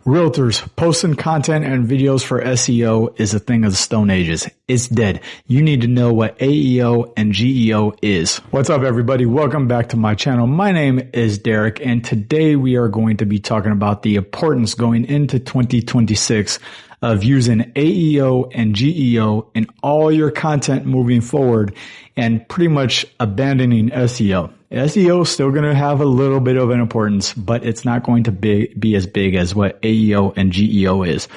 Realtors, posting content and videos for SEO is a thing of the Stone Ages. It's dead. You need to know what AEO and GEO is. What's up, everybody? Welcome back to my channel. My name is Derek, and today we are going to be talking about the importance going into 2026 of using AEO and GEO in all your content moving forward and pretty much abandoning SEO. SEO is still going to have a little bit of an importance, but it's not going to be as big as what AEO and GEO is.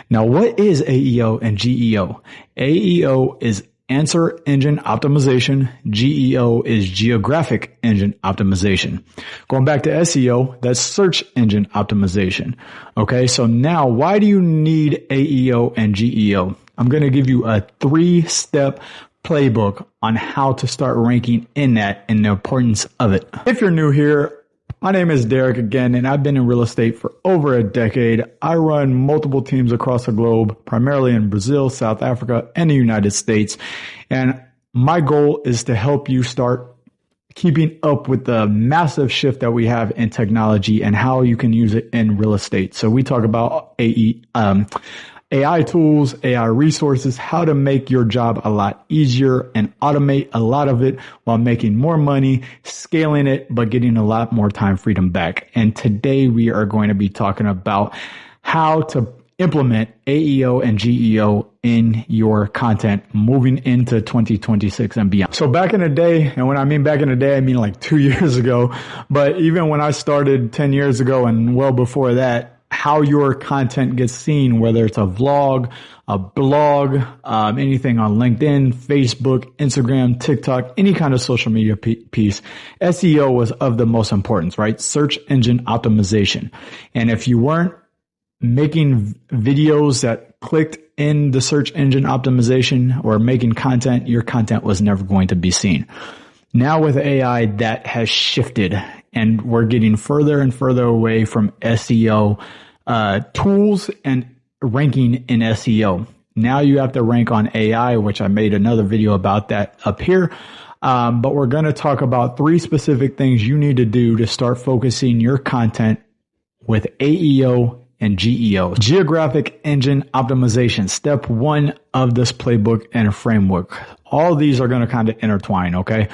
Now, what is AEO and GEO? AEO is answer engine optimization. GEO is geographic engine optimization. Going back to SEO, that's search engine optimization. Okay, so now why do you need AEO and GEO? I'm going to give you a 3-step playbook on how to start ranking in that and the importance of it. If you're new here, my name is Derek again, and I've been in real estate for over a decade. I run multiple teams across the globe, primarily in Brazil, South Africa, and the United States. And my goal is to help you start keeping up with the massive shift that we have in technology and how you can use it in real estate. So we talk about AI tools, AI resources, how to make your job a lot easier and automate a lot of it while making more money, scaling it, but getting a lot more time freedom back. And today we are going to be talking about how to implement AEO and GEO in your content moving into 2026 and beyond. So back in the day, and when I mean back in the day, I mean like 2 years ago, but even when I started 10 years ago and well before that, how your content gets seen, whether it's a vlog, a blog, anything on LinkedIn, Facebook, Instagram, TikTok, any kind of social media piece, SEO was of the most importance, right? Search engine optimization. And if you weren't making videos that clicked in the search engine optimization or making content, your content was never going to be seen. Now with AI, that has shifted, and we're getting further and further away from SEO tools and ranking in SEO. Now you have to rank on AI, which I made another video about that up here. But we're going to talk about 3 specific things you need to do to start focusing your content with AEO and GEO. Geographic engine optimization, step 1 of this playbook and framework. All these are going to kind of intertwine, okay?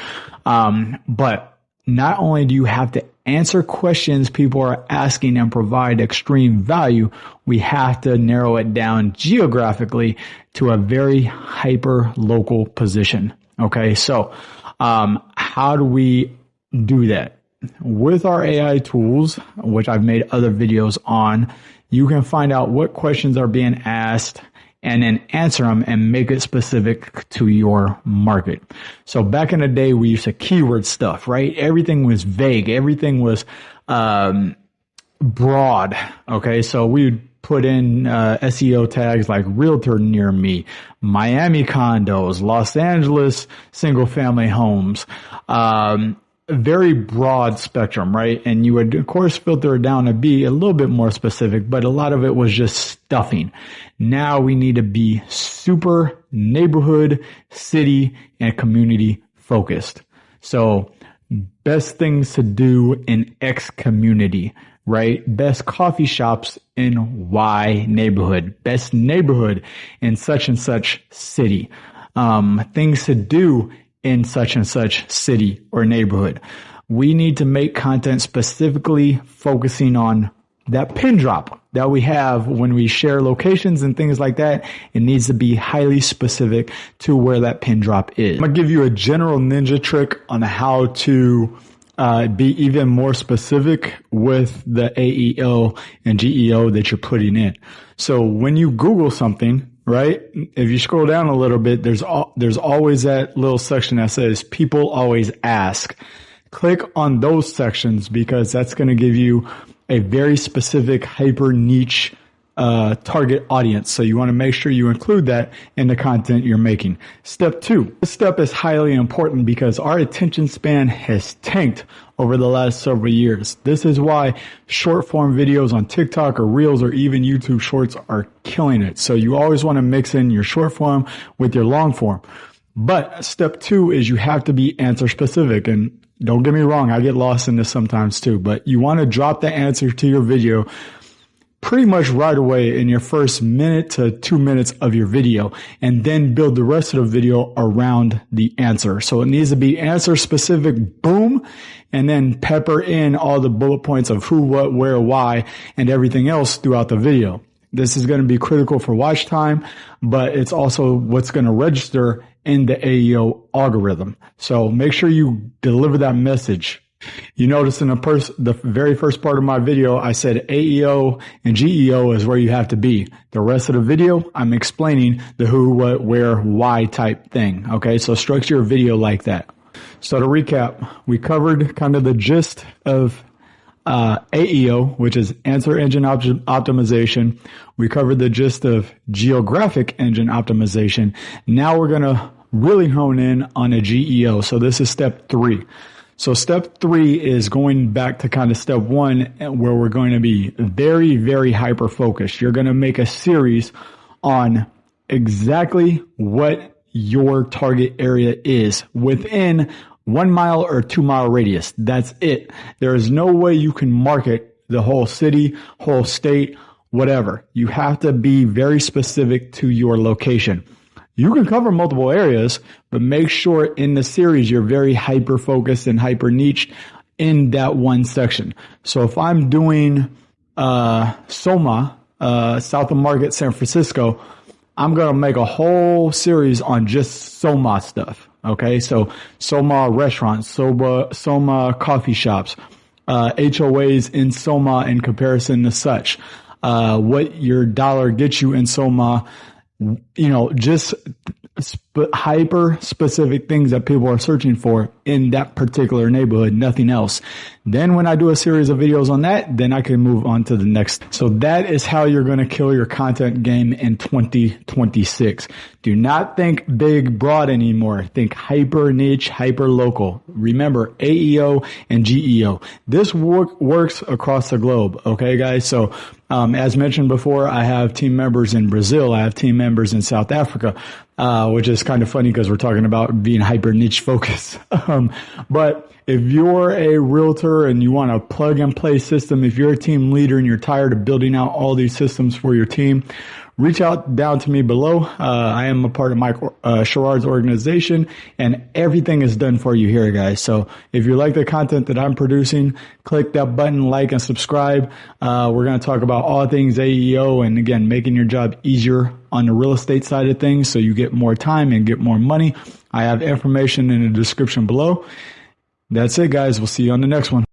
But not only do you have to answer questions people are asking and provide extreme value, we have to narrow it down geographically to a very hyper local position. Okay, so how do we do that? With our AI tools, which I've made other videos on, you can find out what questions are being asked and then answer them and make it specific to your market. So back in the day, we used to keyword stuff, right? Everything was vague. Everything was broad. Okay, so we would put in SEO tags like realtor near me, Miami condos, Los Angeles single family homes, very broad spectrum, right? And you would, of course, filter it down to be a little bit more specific, but a lot of it was just stuffing. Now we need to be super neighborhood, city, and community focused. So best things to do in X community, right? Best coffee shops in Y neighborhood, best neighborhood in such and such city, things to do in such and such city or neighborhood. We need to make content specifically focusing on that pin drop that we have when we share locations and things like that. It needs to be highly specific to where that pin drop is. I'm going to give you a general ninja trick on how to be even more specific with the AEO and GEO that you're putting in. So when you Google something, right? If you scroll down a little bit, there's always that little section that says people always ask. Click on those sections because that's going to give you a very specific hyper niche target audience. So you want to make sure you include that in the content you're making. Step 2. This step is highly important because our attention span has tanked over the last several years. This is why short form videos on TikTok or Reels or even YouTube Shorts are killing it. So you always want to mix in your short form with your long form. But step 2 is you have to be answer specific. And don't get me wrong, I get lost in this sometimes too, but you want to drop the answer to your video pretty much right away in your first minute to 2 minutes of your video, and then build the rest of the video around the answer. So it needs to be answer specific, boom, and then pepper in all the bullet points of who, what, where, why, and everything else throughout the video. This is going to be critical for watch time, but it's also what's going to register in the AEO algorithm. So make sure you deliver that message. You notice in the very first part of my video, I said AEO and GEO is where you have to be. The rest of the video, I'm explaining the who, what, where, why type thing. Okay, so structure your video like that. So to recap, we covered kind of the gist of AEO, which is answer engine optimization. We covered the gist of geographic engine optimization. Now we're going to really hone in on a GEO. So this is step 3. So step 3 is going back to kind of step 1, where we're going to be very, very hyper focused. You're going to make a series on exactly what your target area is within 1 mile or 2 mile radius. That's it. There is no way you can market the whole city, whole state, whatever. You have to be very specific to your location. You can cover multiple areas, but make sure in the series you're very hyper focused and hyper niche in that one section. So if I'm doing Soma, South of Market, San Francisco, I'm going to make a whole series on just Soma stuff. Okay, so Soma restaurants, Soma coffee shops, HOAs in Soma in comparison to such, what your dollar gets you in Soma, just hyper specific things that people are searching for in that particular neighborhood, nothing else. Then when I do a series of videos on that, then I can move on to the next. So that is how you're going to kill your content game in 2026. Do not think big, broad anymore. Think hyper niche, hyper local. Remember AEO and GEO. This works across the globe. Okay, guys. So, as mentioned before, I have team members in Brazil. I have team members in South Africa, which is kind of funny because we're talking about being hyper niche focused. But if you're a realtor and you want a plug and play system, if you're a team leader and you're tired of building out all these systems for your team, reach out down to me below. I am a part of Mike Sherrard's organization, and everything is done for you here, guys. So if you like the content that I'm producing, click that button, like and subscribe. We're going to talk about all things AEO and, again, making your job easier on the real estate side of things so you get more time and get more money. I have information in the description below. That's it, guys. We'll see you on the next one.